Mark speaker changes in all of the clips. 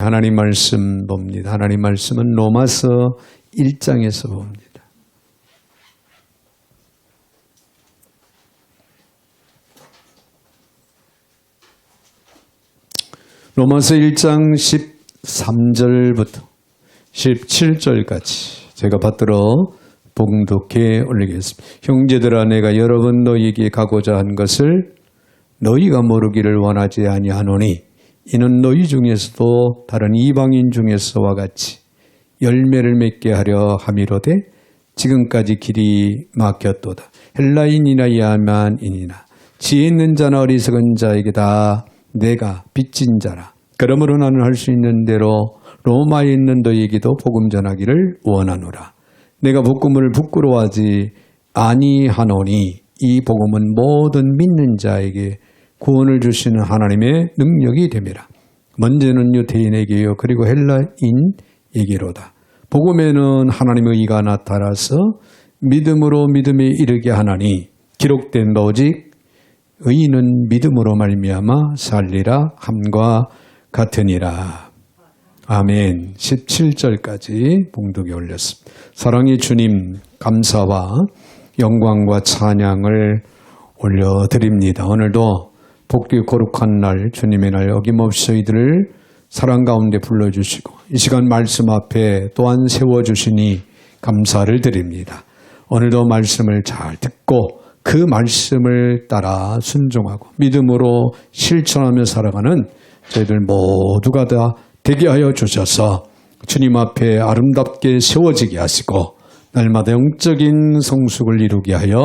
Speaker 1: 하나님 말씀 봅니다. 하나님 말씀은 로마서 1장에서 봅니다. 로마서 1장 13절부터 17절까지 제가 받들어 봉독해 올리겠습니다. 형제들아, 내가 여러 번 너희에게 가고자 한 것을 너희가 모르기를 원하지 아니하노니 이는 너희 중에서도 다른 이방인 중에서와 같이 열매를 맺게 하려 함이로되 지금까지 길이 막혔도다. 헬라인이나 야만인이나 지혜 있는 자나 어리석은 자에게 다 내가 빚진 자라. 그러므로 나는 할 수 있는 대로 로마에 있는 너희에게도 복음 전하기를 원하노라. 내가 복음을 부끄러워하지 아니하노니 이 복음은 모든 믿는 자에게 구원을 주시는 하나님의 능력이 됨이라. 먼저는 유대인에게요 그리고 헬라인에게로다. 복음에는 하나님의 의가 나타나서 믿음으로 믿음에 이르게 하나니 기록된 바 오직 의인은 믿음으로 말미암아 살리라 함과 같으니라. 아멘. 17절까지 봉독에 올렸습니다. 사랑의 주님, 감사와 영광과 찬양을 올려드립니다. 오늘도 복되고 거룩한 날, 주님의 날 어김없이 저희들을 사랑 가운데 불러주시고 이 시간 말씀 앞에 또한 세워주시니 감사를 드립니다. 오늘도 말씀을 잘 듣고 그 말씀을 따라 순종하고 믿음으로 실천하며 살아가는 저희들 모두가 다 되게 하여 주셔서 주님 앞에 아름답게 세워지게 하시고 날마다 영적인 성숙을 이루게 하여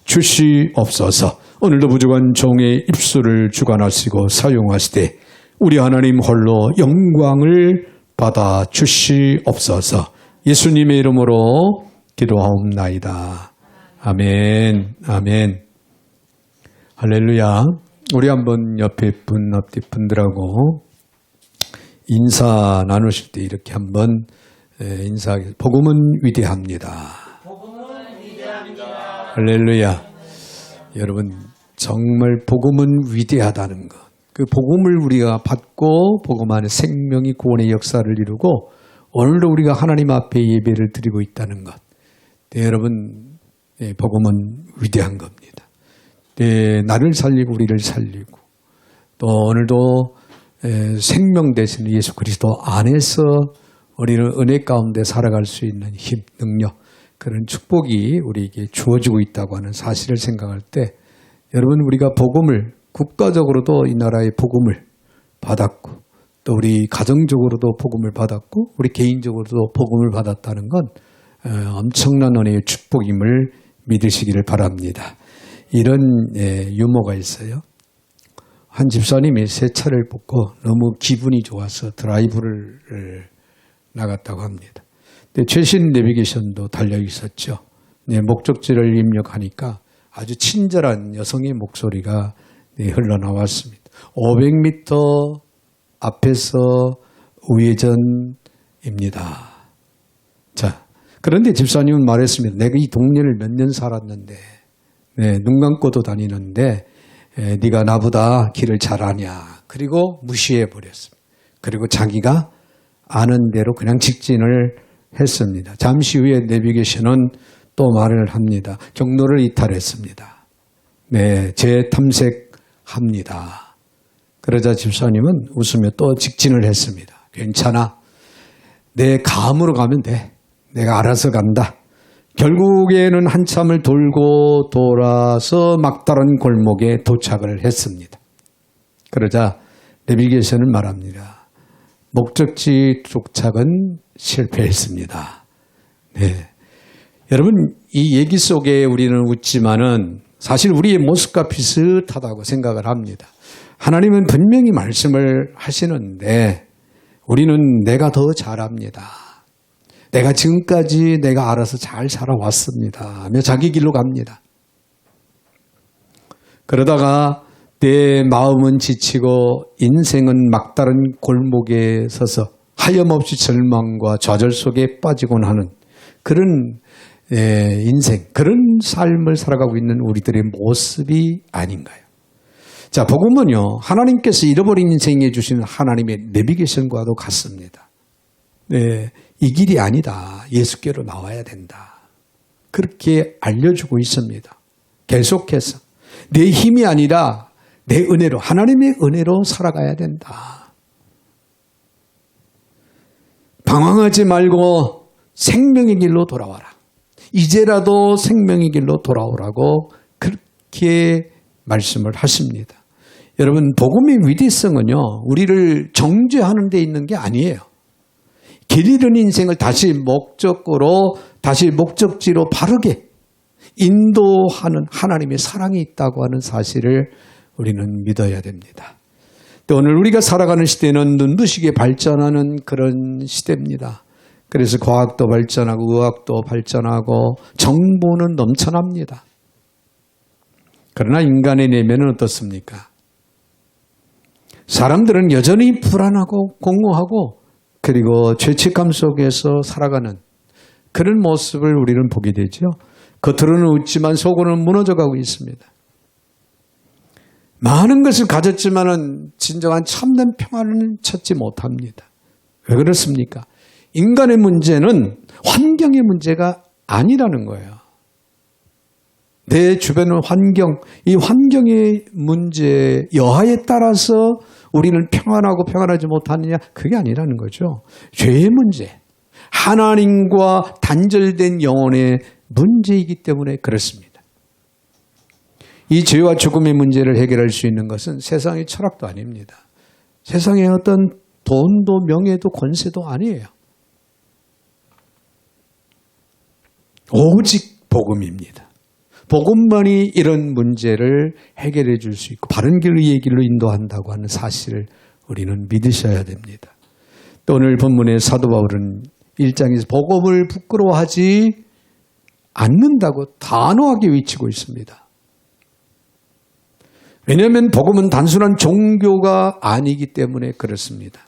Speaker 1: 주시옵소서. 오늘도 부족한 종의 입술을 주관하시고 사용하시되 우리 하나님 홀로 영광을 받아 주시옵소서. 예수님의 이름으로 기도하옵나이다. 아멘. 아멘. 할렐루야. 우리 한번 옆에 분들하고 인사 나누실 때 이렇게 한번 인사하겠습니다. 복음은 위대합니다.
Speaker 2: 복음은 위대합니다.
Speaker 1: 할렐루야. 여러분, 정말 복음은 위대하다는 것. 그 복음을 우리가 받고 복음 안에 생명이 구원의 역사를 이루고 오늘도 우리가 하나님 앞에 예배를 드리고 있다는 것. 네, 여러분, 복음은 위대한 겁니다. 네, 나를 살리고 우리를 살리고 또 오늘도 생명 되시는 예수 그리스도 안에서 우리는 은혜 가운데 살아갈 수 있는 힘, 능력, 그런 축복이 우리에게 주어지고 있다고 하는 사실을 생각할 때 여러분, 우리가 복음을 국가적으로도 이 나라의 복음을 받았고 또 우리 가정적으로도 복음을 받았고 우리 개인적으로도 복음을 받았다는 건 엄청난 은혜의 축복임을 믿으시기를 바랍니다. 이런 유머가 있어요. 한 집사님이 새 차를 뽑고 너무 기분이 좋아서 드라이브를 나갔다고 합니다. 근데 최신 내비게이션도 달려 있었죠. 네, 목적지를 입력하니까 아주 친절한 여성의 목소리가 흘러나왔습니다. 500m 앞에서 우회전입니다. 자, 그런데 집사님은 말했습니다. 내가 이 동네를 몇 년 살았는데, 눈 감고도 다니는데, 네가 나보다 길을 잘 아냐. 그리고 무시해 버렸습니다. 그리고 자기가 아는 대로 그냥 직진을 했습니다. 잠시 후에 내비게이션은 또 말을 합니다. 경로를 이탈했습니다. 네, 재탐색합니다. 그러자 집사님은 웃으며 또 직진을 했습니다. 괜찮아. 내 감으로 가면 돼. 내가 알아서 간다. 결국에는 한참을 돌고 돌아서 막다른 골목에 도착을 했습니다. 그러자 내비게이션은 말합니다. 목적지 도착은 실패했습니다. 네. 여러분, 이 얘기 속에 우리는 웃지만은 사실 우리의 모습과 비슷하다고 생각을 합니다. 하나님은 분명히 말씀을 하시는데 우리는 내가 더 잘합니다. 내가 지금까지 내가 알아서 잘 살아왔습니다 하며 자기 길로 갑니다. 그러다가 내 마음은 지치고 인생은 막다른 골목에 서서 하염없이 절망과 좌절 속에 빠지곤 하는 그런 인생, 그런 삶을 살아가고 있는 우리들의 모습이 아닌가요? 자, 복음은요, 하나님께서 잃어버린 인생에 주시는 하나님의 내비게이션과도 같습니다. 네, 이 길이 아니다. 예수께로 나와야 된다. 그렇게 알려주고 있습니다. 계속해서 내 힘이 아니라 내 은혜로, 하나님의 은혜로 살아가야 된다. 방황하지 말고 생명의 길로 돌아와라. 이제라도 생명의 길로 돌아오라고 그렇게 말씀을 하십니다. 여러분, 복음의 위대성은요, 우리를 정죄하는 데 있는 게 아니에요. 길 잃은 인생을 다시 목적지로 바르게 인도하는 하나님의 사랑이 있다고 하는 사실을 우리는 믿어야 됩니다. 또 오늘 우리가 살아가는 시대는 눈부시게 발전하는 그런 시대입니다. 그래서 과학도 발전하고 의학도 발전하고 정보는 넘쳐납니다. 그러나 인간의 내면은 어떻습니까? 사람들은 여전히 불안하고 공허하고 그리고 죄책감 속에서 살아가는 그런 모습을 우리는 보게 되죠. 겉으로는 웃지만 속으로는 무너져가고 있습니다. 많은 것을 가졌지만은 진정한 참된 평안을 찾지 못합니다. 왜 그렇습니까? 인간의 문제는 환경의 문제가 아니라는 거예요. 내 주변의 환경, 이 환경의 문제, 여하에 따라서 우리는 평안하고 평안하지 못하느냐? 그게 아니라는 거죠. 죄의 문제, 하나님과 단절된 영혼의 문제이기 때문에 그렇습니다. 이 죄와 죽음의 문제를 해결할 수 있는 것은 세상의 철학도 아닙니다. 세상의 어떤 돈도 명예도 권세도 아니에요. 오직 복음입니다. 복음만이 이런 문제를 해결해 줄 수 있고 바른 길로 의의 길로 인도한다고 하는 사실을 우리는 믿으셔야 됩니다. 또 오늘 본문의 사도 바울은 1장에서 복음을 부끄러워하지 않는다고 단호하게 외치고 있습니다. 왜냐하면 복음은 단순한 종교가 아니기 때문에 그렇습니다.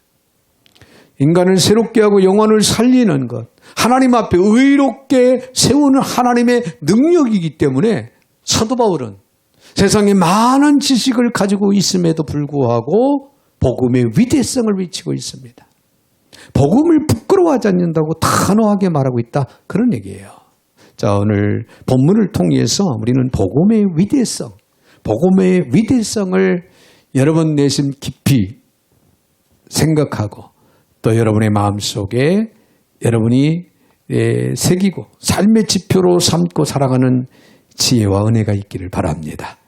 Speaker 1: 인간을 새롭게 하고 영혼을 살리는 것, 하나님 앞에 의롭게 세우는 하나님의 능력이기 때문에 사도 바울은 세상에 많은 지식을 가지고 있음에도 불구하고 복음의 위대성을 외치고 있습니다. 복음을 부끄러워하지 않는다고 단호하게 말하고 있다. 그런 얘기예요. 자, 오늘 본문을 통해서 우리는 복음의 위대성, 복음의 위대성을 여러분 내심 깊이 생각하고 또 여러분의 마음속에 여러분이 새기고 삶의 지표로 삼고 살아가는 지혜와 은혜가 있기를 바랍니다.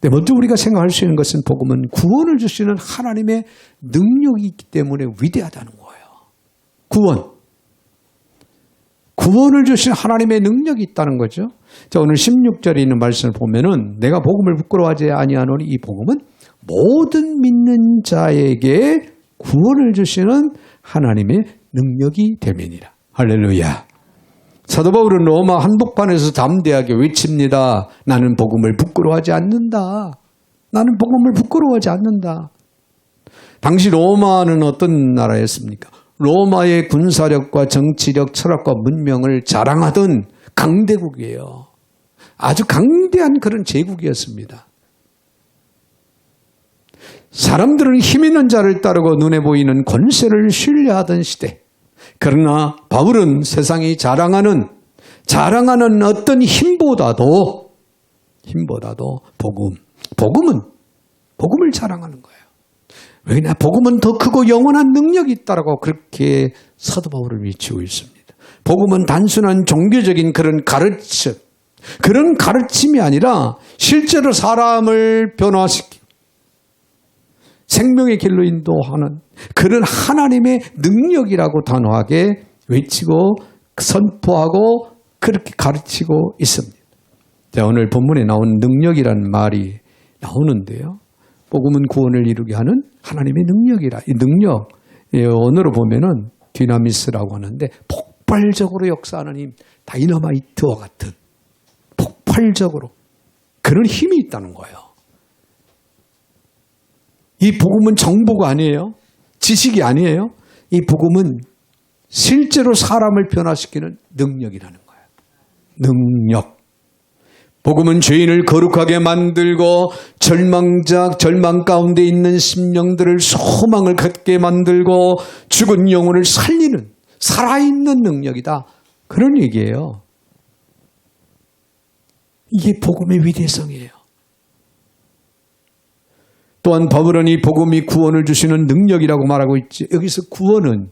Speaker 1: 먼저 우리가 생각할 수 있는 것은 복음은 구원을 주시는 하나님의 능력이 있기 때문에 위대하다는 거예요. 구원을 주신 하나님의 능력이 있다는 거죠. 자, 오늘 16절에 있는 말씀을 보면은 내가 복음을 부끄러워하지 아니하노니 이 복음은 모든 믿는 자에게 구원을 주시는 하나님의 능력이 됨이니라. 할렐루야. 사도 바울은 로마 한복판에서 담대하게 외칩니다. 나는 복음을 부끄러워하지 않는다. 나는 복음을 부끄러워하지 않는다. 당시 로마는 어떤 나라였습니까? 로마의 군사력과 정치력, 철학과 문명을 자랑하던 강대국이에요. 아주 강대한 그런 제국이었습니다. 사람들은 힘 있는 자를 따르고 눈에 보이는 권세를 신뢰하던 시대. 그러나 바울은 세상이 자랑하는 어떤 힘보다도 복음을 자랑하는 거예요. 왜냐? 복음은 더 크고 영원한 능력이 있다라고 그렇게 사도 바울을 외치고 있습니다. 복음은 단순한 종교적인 그런 가르침이 아니라 실제로 사람을 변화시키고 생명의 길로 인도하는 그런 하나님의 능력이라고 단호하게 외치고 선포하고 그렇게 가르치고 있습니다. 자, 오늘 본문에 나온 능력이라는 말이 나오는데요. 복음은 구원을 이루게 하는 하나님의 능력이라. 이 능력, 언어로 보면은 디나미스라고 하는데 폭발적으로 역사하는 힘, 다이너마이트와 같은 폭발적으로 그런 힘이 있다는 거예요. 이 복음은 정보가 아니에요. 지식이 아니에요. 이 복음은 실제로 사람을 변화시키는 능력이라는 거예요. 능력. 복음은 죄인을 거룩하게 만들고 절망 가운데 있는 심령들을 소망을 갖게 만들고 죽은 영혼을 살리는 살아있는 능력이다. 그런 얘기예요. 이게 복음의 위대성이에요. 또한 바울은 이 복음이 구원을 주시는 능력이라고 말하고 있지. 여기서 구원은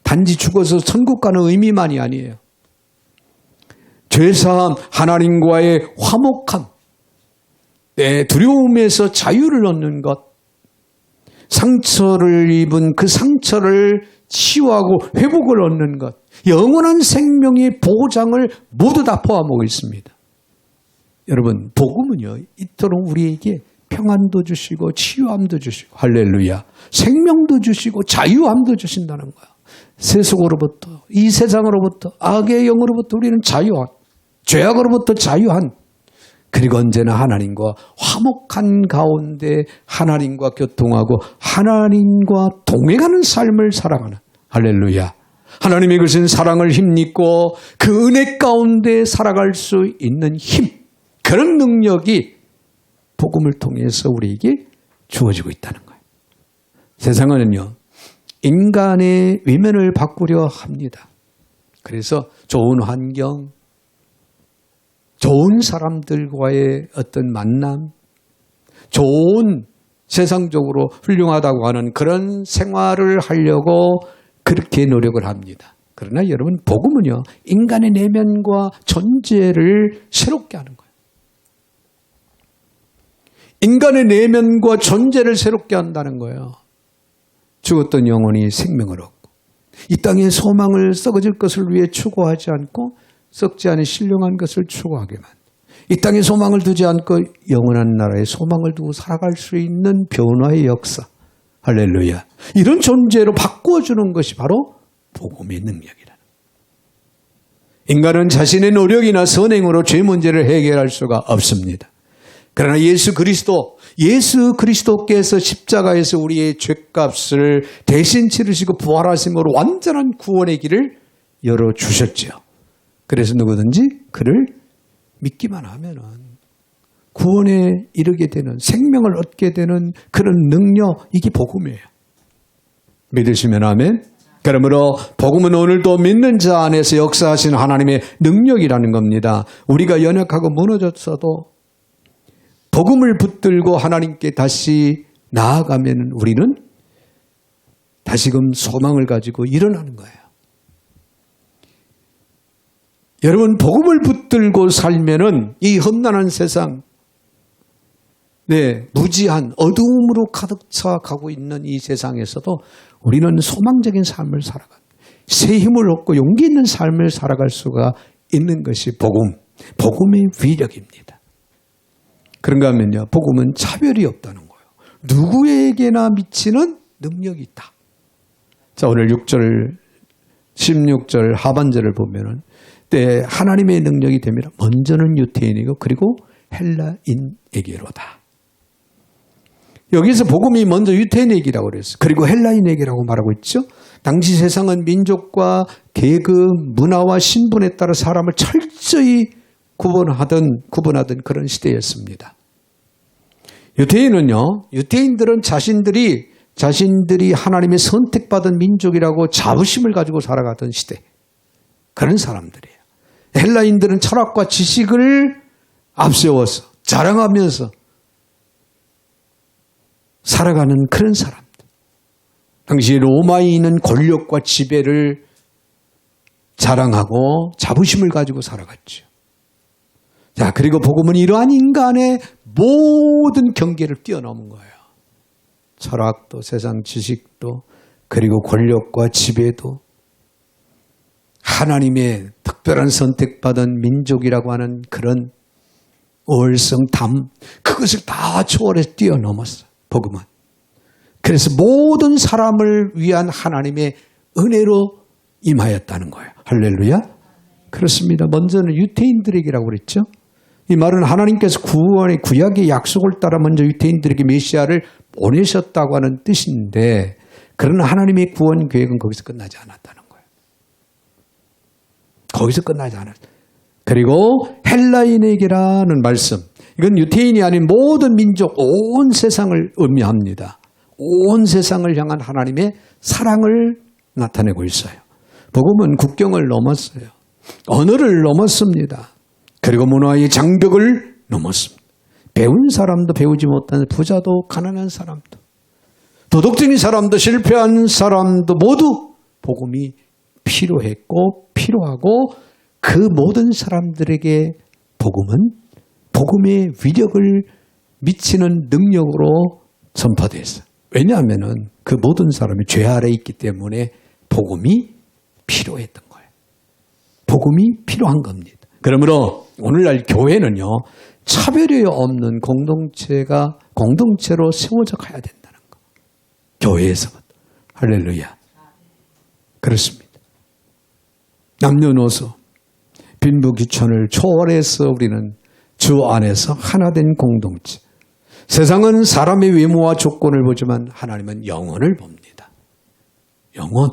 Speaker 1: 단지 죽어서 천국 가는 의미만이 아니에요. 죄사함, 하나님과의 화목함, 두려움에서 자유를 얻는 것, 상처를 입은 그 상처를 치유하고 회복을 얻는 것, 영원한 생명의 보장을 모두 다 포함하고 있습니다. 여러분, 복음은요, 이토록 우리에게 평안도 주시고 치유함도 주시고 할렐루야, 생명도 주시고 자유함도 주신다는 거야. 세속으로부터, 이 세상으로부터, 악의 영으로부터 우리는 자유한, 죄악으로부터 자유한, 그리고 언제나 하나님과 화목한 가운데 하나님과 교통하고 하나님과 동행하는 삶을 살아가는, 할렐루야, 하나님의 그신 사랑을 힘입고 그 은혜 가운데 살아갈 수 있는 힘, 그런 능력이 복음을 통해서 우리에게 주어지고 있다는 거예요. 세상은요, 인간의 외면을 바꾸려 합니다. 그래서 좋은 환경, 좋은 사람들과의 어떤 만남, 좋은 세상적으로 훌륭하다고 하는 그런 생활을 하려고 그렇게 노력을 합니다. 그러나 여러분, 복음은요, 인간의 내면과 존재를 새롭게 하는 거예요. 인간의 내면과 존재를 새롭게 한다는 거예요. 죽었던 영혼이 생명을 얻고 이 땅의 소망을 썩어질 것을 위해 추구하지 않고 썩지 않은 신령한 것을 추구하게만, 이 땅의 소망을 두지 않고 영원한 나라의 소망을 두고 살아갈 수 있는 변화의 역사, 할렐루야, 이런 존재로 바꾸어주는 것이 바로 복음의 능력이라는. 인간은 자신의 노력이나 선행으로 죄 문제를 해결할 수가 없습니다. 그러나 예수 그리스도께서 십자가에서 우리의 죄값을 대신 치르시고 부활하심으로 완전한 구원의 길을 열어주셨지요. 그래서 누구든지 그를 믿기만 하면은 구원에 이르게 되는, 생명을 얻게 되는 그런 능력, 이게 복음이에요. 믿으시면 아멘. 그러므로 복음은 오늘도 믿는 자 안에서 역사하신 하나님의 능력이라는 겁니다. 우리가 연약하고 무너졌어도 복음을 붙들고 하나님께 다시 나아가면 우리는 다시금 소망을 가지고 일어나는 거예요. 여러분, 복음을 붙들고 살면은 이 험난한 세상, 무지한 어두움으로 가득 차 가고 있는 이 세상에서도 우리는 소망적인 삶을 살아가, 새 힘을 얻고 용기 있는 삶을 살아갈 수가 있는 것이 복음의 위력입니다. 그런가 하면요, 복음은 차별이 없다는 거예요. 누구에게나 미치는 능력이 있다. 자, 오늘 6절, 16절 하반절을 보면은 하나님의 능력이 됩니다. 먼저는 유대인이고 그리고 헬라인에게로다. 여기서 복음이 먼저 유대인에게라고 그랬어요. 그리고 헬라인에게라고 말하고 있죠. 당시 세상은 민족과 계급, 문화와 신분에 따라 사람을 철저히 구분하던 그런 시대였습니다. 유대인들은 자신들이 하나님의 선택받은 민족이라고 자부심을 가지고 살아가던 시대, 그런 사람들이에요. 헬라인들은 철학과 지식을 앞세워서 자랑하면서 살아가는 그런 사람들. 당시 로마에 있는 권력과 지배를 자랑하고 자부심을 가지고 살아갔죠. 자, 그리고 복음은 이러한 인간의 모든 경계를 뛰어넘은 거예요. 철학도, 세상 지식도, 그리고 권력과 지배도, 하나님의 특별한 선택받은 민족이라고 하는 그런 우월성담, 그것을 다 초월해서 뛰어넘었어요, 복음은. 그래서 모든 사람을 위한 하나님의 은혜로 임하였다는 거예요. 할렐루야. 그렇습니다. 먼저는 유대인들에게라고 그랬죠. 이 말은 하나님께서 구약의 약속을 따라 먼저 유대인들에게 메시아를 보내셨다고 하는 뜻인데, 그러나 하나님의 구원 계획은 거기서 끝나지 않았다는 거예요. 거기서 끝나지 않았어요. 그리고 헬라인에게라는 말씀. 이건 유태인이 아닌 모든 민족, 온 세상을 의미합니다. 온 세상을 향한 하나님의 사랑을 나타내고 있어요. 복음은 국경을 넘었어요. 언어를 넘었습니다. 그리고 문화의 장벽을 넘었습니다. 배운 사람도 배우지 못한 부자도 가난한 사람도 도덕적인 사람도 실패한 사람도 모두 복음이 필요했고 필요하고 그 모든 사람들에게 복음은 복음의 위력을 미치는 능력으로 전파됐어요. 왜냐하면 그 모든 사람이 죄 아래 있기 때문에 복음이 필요했던 거예요. 복음이 필요한 겁니다. 그러므로 오늘날 교회는요, 차별이 없는 공동체로 세워져 가야 된다는 거. 교회에서부터. 할렐루야. 그렇습니다. 남녀노소, 빈부귀천을 초월해서 우리는 주 안에서 하나된 공동체. 세상은 사람의 외모와 조건을 보지만 하나님은 영혼을 봅니다. 영혼.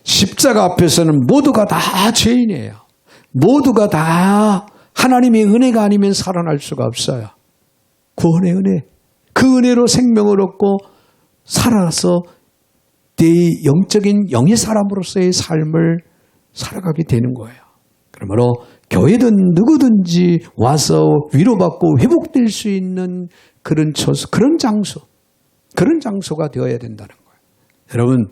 Speaker 1: 십자가 앞에서는 모두가 다 죄인이에요. 모두가 다 하나님의 은혜가 아니면 살아날 수가 없어요. 구원의 은혜. 그 은혜로 생명을 얻고 살아서 내 영적인 영의 사람으로서의 삶을 살아가게 되는 거예요. 그러므로 교회든 누구든지 와서 위로받고 회복될 수 있는 그런 처소, 그런 장소가 되어야 된다는 거예요. 여러분,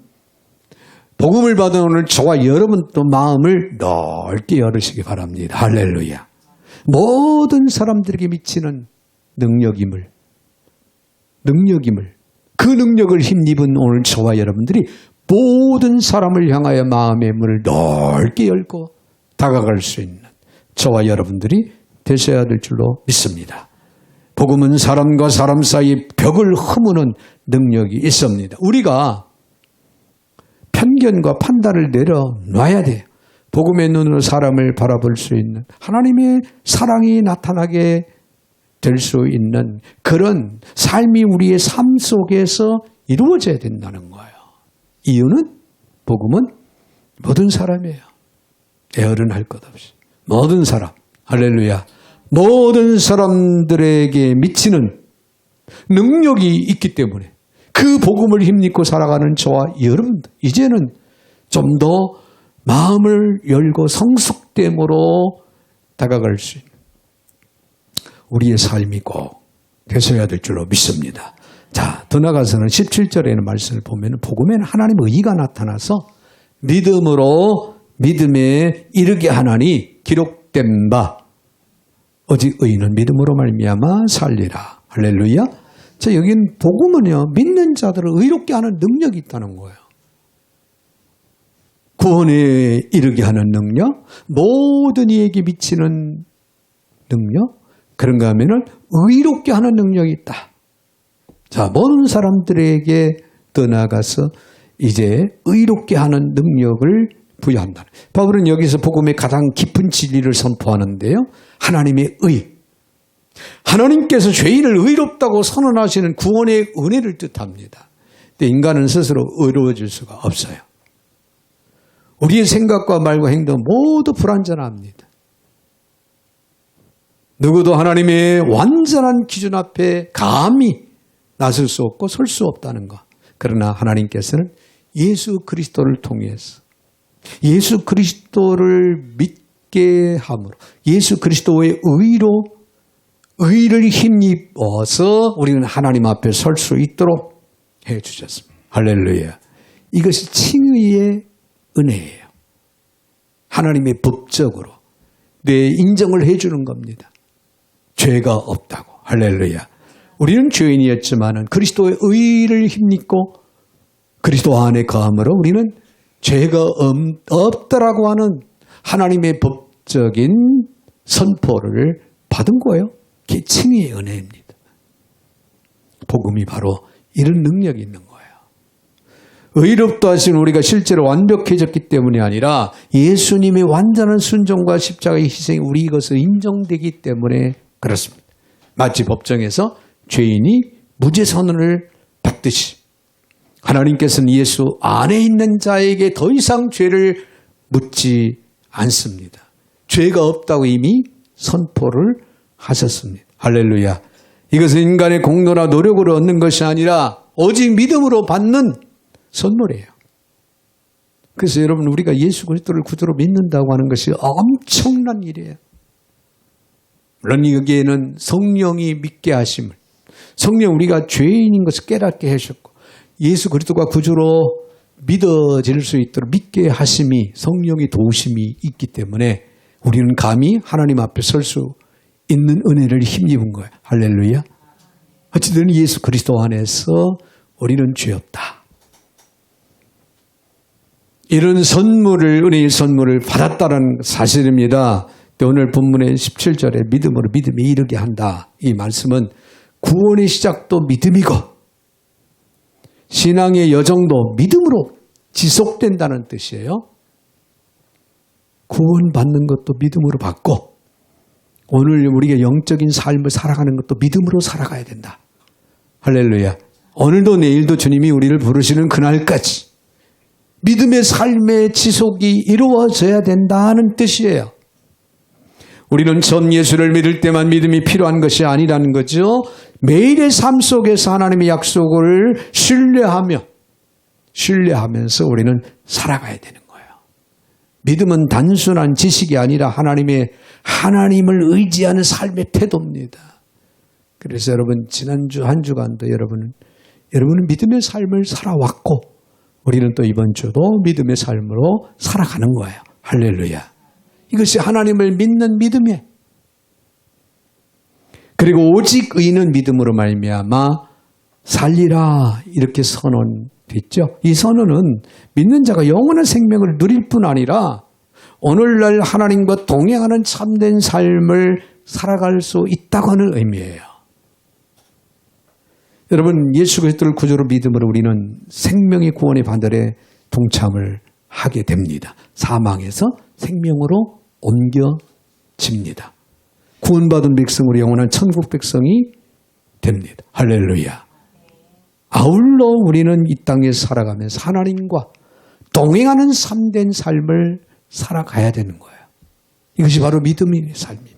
Speaker 1: 복음을 받은 오늘 저와 여러분 또 마음을 넓게 열으시기 바랍니다. 할렐루야. 모든 사람들에게 미치는 능력임을 그 능력을 힘입은 오늘 저와 여러분들이 모든 사람을 향하여 마음의 문을 넓게 열고 다가갈 수 있는 저와 여러분들이 되셔야 될 줄로 믿습니다. 복음은 사람과 사람 사이 벽을 허무는 능력이 있습니다. 우리가 편견과 판단을 내려놔야 돼요. 복음의 눈으로 사람을 바라볼 수 있는 하나님의 사랑이 나타나게 될 수 있는 그런 삶이 우리의 삶 속에서 이루어져야 된다는 거예요. 이유는 복음은 모든 사람이에요. 애어른할 것 없이. 모든 사람. 할렐루야. 모든 사람들에게 미치는 능력이 있기 때문에 그 복음을 힘입고 살아가는 저와 여러분들 이제는 좀 더 마음을 열고 성숙됨으로 다가갈 수 있는 우리의 삶이 꼭 되셔야 될 줄로 믿습니다. 자, 더 나아가서는 17절에는 말씀을 보면 복음에는 하나님의 의가 나타나서 믿음으로 믿음에 이르게 하나니 기록된 바 오직 의인은 믿음으로 말미암아 살리라. 할렐루야. 자, 여기는 복음은요, 믿는 자들을 의롭게 하는 능력이 있다는 거예요. 구원에 이르게 하는 능력, 모든 이에게 미치는 능력, 그런가 하면은 의롭게 하는 능력이 있다. 자, 모든 사람들에게 떠나가서 이제 의롭게 하는 능력을 부여한다. 바울은 여기서 복음의 가장 깊은 진리를 선포하는데요. 하나님의 의. 하나님께서 죄인을 의롭다고 선언하시는 구원의 은혜를 뜻합니다. 근데 인간은 스스로 의로워질 수가 없어요. 우리의 생각과 말과 행동 모두 불완전합니다. 누구도 하나님의 완전한 기준 앞에 감히 나설 수 없고 설 수 없다는 것. 그러나 하나님께서는 예수 그리스도를 통해서 예수 그리스도를 믿게 함으로 예수 그리스도의 의를 힘입어서 우리는 하나님 앞에 설 수 있도록 해 주셨습니다. 할렐루야. 이것이 칭의의 은혜예요. 하나님의 법적으로 내 인정을 해 주는 겁니다. 죄가 없다고. 할렐루야. 우리는 죄인이었지만 그리스도의 의를 힘입고 그리스도 안에 거함으로 우리는 죄가 없다라고 하는 하나님의 법적인 선포를 받은 거예요. 그게 칭의의 은혜입니다. 복음이 바로 이런 능력이 있는 거예요. 의롭다 하신 우리가 실제로 완벽해졌기 때문이 아니라 예수님의 완전한 순종과 십자가의 희생이 우리 이것을 인정되기 때문에 그렇습니다. 마치 법정에서 죄인이 무죄 선언을 받듯이 하나님께서는 예수 안에 있는 자에게 더 이상 죄를 묻지 않습니다. 죄가 없다고 이미 선포를 하셨습니다. 할렐루야. 이것은 인간의 공로나 노력으로 얻는 것이 아니라 오직 믿음으로 받는 선물이에요. 그래서 여러분, 우리가 예수 그리스도를 구주로 믿는다고 하는 것이 엄청난 일이에요. 물론 여기에는 성령이 믿게 하심을, 성령 우리가 죄인인 것을 깨닫게 하셨고 예수 그리스도가 구주로 믿어질 수 있도록 믿게 하심이, 성령의 도우심이 있기 때문에 우리는 감히 하나님 앞에 설 수 있는 은혜를 힘입은 거예요. 할렐루야. 어찌든 예수 그리스도 안에서 우리는 죄 없다. 이런 선물을, 은혜의 선물을 받았다는 사실입니다. 오늘 본문의 17절에 믿음으로 믿음에 이르게 한다. 이 말씀은 구원의 시작도 믿음이고 신앙의 여정도 믿음으로 지속된다는 뜻이에요. 구원받는 것도 믿음으로 받고 오늘 우리가 영적인 삶을 살아가는 것도 믿음으로 살아가야 된다. 할렐루야. 오늘도 내일도 주님이 우리를 부르시는 그날까지 믿음의 삶의 지속이 이루어져야 된다는 뜻이에요. 우리는 전 예수를 믿을 때만 믿음이 필요한 것이 아니라는 거죠. 매일의 삶 속에서 하나님의 약속을 신뢰하면서 우리는 살아가야 되는 거예요. 믿음은 단순한 지식이 아니라 하나님을 의지하는 삶의 태도입니다. 그래서 여러분, 지난주 한 주간도 여러분은 믿음의 삶을 살아왔고 우리는 또 이번 주도 믿음의 삶으로 살아가는 거예요. 할렐루야. 이것이 하나님을 믿는 믿음이에요. 그리고 오직 의인은 믿음으로 말미암아 살리라, 이렇게 선언됐죠. 이 선언은 믿는 자가 영원한 생명을 누릴 뿐 아니라 오늘날 하나님과 동행하는 참된 삶을 살아갈 수 있다고 하는 의미예요. 여러분, 예수 그리스도를 구주로 믿음으로 우리는 생명의 구원의 반열에 동참을 하게 됩니다. 사망에서 생명으로 옮겨집니다. 구원받은 백성으로 영원한 천국 백성이 됩니다. 할렐루야. 아울러 우리는 이 땅에 살아가면서 하나님과 동행하는 참된 삶을 살아가야 되는 거예요. 이것이 바로 믿음의 삶입니다.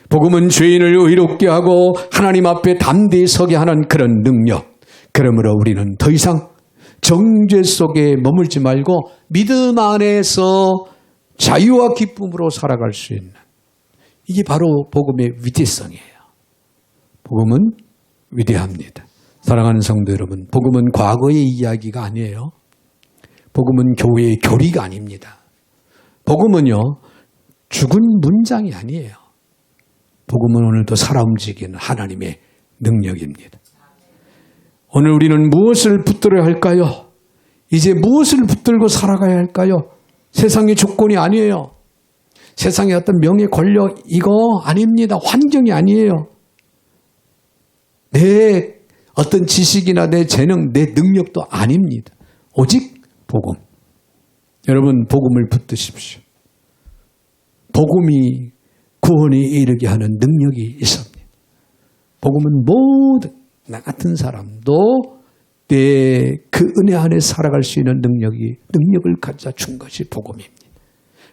Speaker 1: 복음은 죄인을 의롭게 하고 하나님 앞에 담대히 서게 하는 그런 능력. 그러므로 우리는 더 이상 정죄 속에 머물지 말고 믿음 안에서 자유와 기쁨으로 살아갈 수 있는, 이게 바로 복음의 위대성이에요. 복음은 위대합니다. 사랑하는 성도 여러분, 복음은 과거의 이야기가 아니에요. 복음은 교회의 교리가 아닙니다. 복음은요, 죽은 문장이 아니에요. 복음은 오늘도 살아 움직이는 하나님의 능력입니다. 오늘 우리는 무엇을 붙들어야 할까요? 이제 무엇을 붙들고 살아가야 할까요? 세상의 조건이 아니에요. 세상의 어떤 명예, 권력, 이거 아닙니다. 환경이 아니에요. 내 어떤 지식이나 내 재능, 내 능력도 아닙니다. 오직 복음. 여러분, 복음을 붙드십시오. 복음이 구원에 이르게 하는 능력이 있습니다. 복음은 모든 나 같은 사람도 그 은혜 안에 살아갈 수 있는 능력을 가져 준 것이 복음입니다.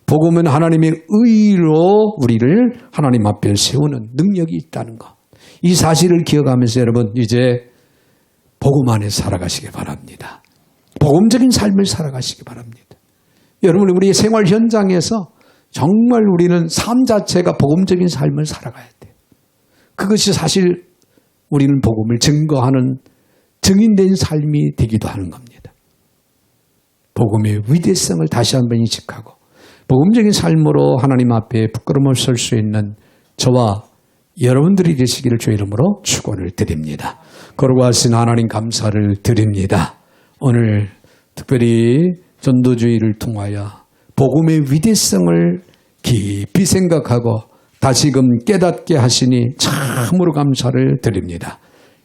Speaker 1: 복음은 하나님의 의로 우리를 하나님 앞에 세우는 능력이 있다는 것. 이 사실을 기억하면서 여러분, 이제 복음 안에 살아가시기 바랍니다. 복음적인 삶을 살아가시기 바랍니다. 여러분, 우리의 생활 현장에서 정말 우리는 삶 자체가 복음적인 삶을 살아가야 돼요. 그것이 사실 우리는 복음을 증거하는 증인된 삶이 되기도 하는 겁니다. 복음의 위대성을 다시 한번 인식하고 복음적인 삶으로 하나님 앞에 부끄러움을 설 수 있는 저와 여러분들이 되시기를 주의 이름으로 축원을 드립니다. 거룩하신 하나님 감사를 드립니다. 오늘 특별히 전도주의를 통하여 복음의 위대성을 깊이 생각하고 다시금 깨닫게 하시니 참으로 감사를 드립니다.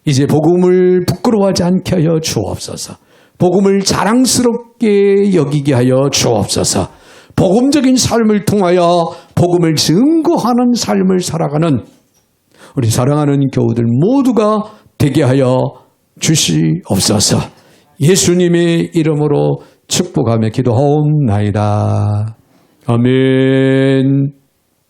Speaker 1: 이제 복음을 부끄러워하지 않게 하여 주옵소서. 복음을 자랑스럽게 여기게 하여 주옵소서. 복음적인 삶을 통하여 복음을 증거하는 삶을 살아가는 우리 사랑하는 교우들 모두가 되게 하여 주시옵소서. 예수님의 이름으로 축복하며 기도하옵나이다. 아멘.